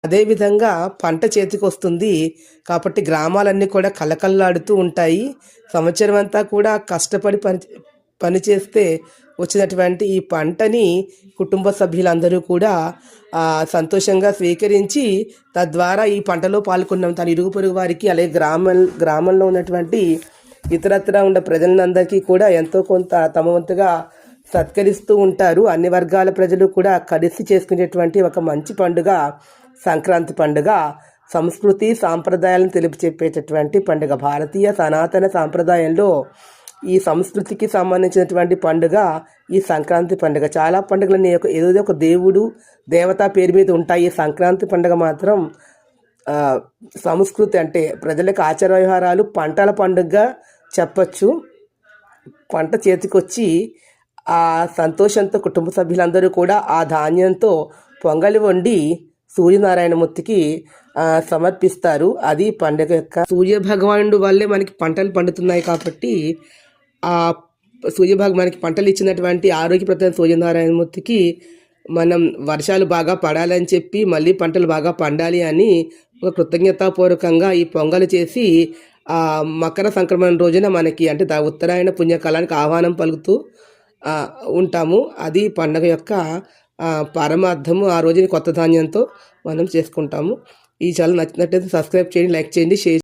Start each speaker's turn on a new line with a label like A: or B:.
A: అదేవిధంగా పంట చేతికొస్తుంది కాబట్టి గ్రామాలన్నీ కూడా కలకల్లాడుతూ ఉంటాయి. సంవత్సరం అంతా కూడా కష్టపడి పని చేస్తే వచ్చినటువంటి ఈ పంటని కుటుంబ సభ్యులందరూ కూడా సంతోషంగా స్వీకరించి తద్వారా ఈ పంటలో పాల్గొన్న తన ఇరుగు పొరుగు వారికి అలాగే గ్రామంలో ఉన్నటువంటి ఇతరత్రా ఉన్న ప్రజలందరికీ కూడా ఎంతో కొంత తమ వంతుగా సత్కరిస్తూ ఉంటారు. అన్ని వర్గాల ప్రజలు కూడా కలిసి చేసుకునేటువంటి ఒక మంచి పండుగ సంక్రాంతి పండుగ. సంస్కృతి సాంప్రదాయాలను తెలుపు చెప్పేటటువంటి పండుగ. భారతీయ సనాతన సాంప్రదాయంలో ఈ సంస్కృతికి సంబంధించినటువంటి పండుగ ఈ సంక్రాంతి పండుగ. చాలా పండుగలని ఏదో ఒక దేవుడు దేవతా పేరు మీద ఉంటాయి. ఈ సంక్రాంతి పండుగ మాత్రం సంస్కృతి అంటే ప్రజలకు ఆచార వ్యవహారాలు పంటల పండుగగా చెప్పచ్చు. పంట చేతికొచ్చి ఆ సంతోషంతో కుటుంబ సభ్యులందరూ కూడా ఆ ధాన్యంతో పొంగలి వండి సూర్యనారాయణమూర్తికి సమర్పిస్తారు. అది పండుగ యొక్క సూర్య భగవానుడు వల్లే మనకి పంటలు పండుతున్నాయి కాబట్టి ఆ మనకి పంటలు ఇచ్చినటువంటి ఆరోగ్యప్రదమైన సూర్యనారాయణమూర్తికి మనం వర్షాలు బాగా పడాలని చెప్పి మళ్ళీ పంటలు బాగా పండాలి అని ఒక కృతజ్ఞతాపూర్వకంగా ఈ పొంగలు చేసి మకర సంక్రమణ రోజున మనకి అంటే ఉత్తరాయణ పుణ్యకాలానికి ఆహ్వానం పలుకుతూ ఉంటాము. అది పండుగ యొక్క పరమార్థము. ఆ రోజుని కొత్త ధాన్యంతో మనం చేసుకుంటాము. ఈ ఛానల్ నచ్చినట్లయితే సబ్స్క్రైబ్ చేయండి, లైక్ చేయండి, షేర్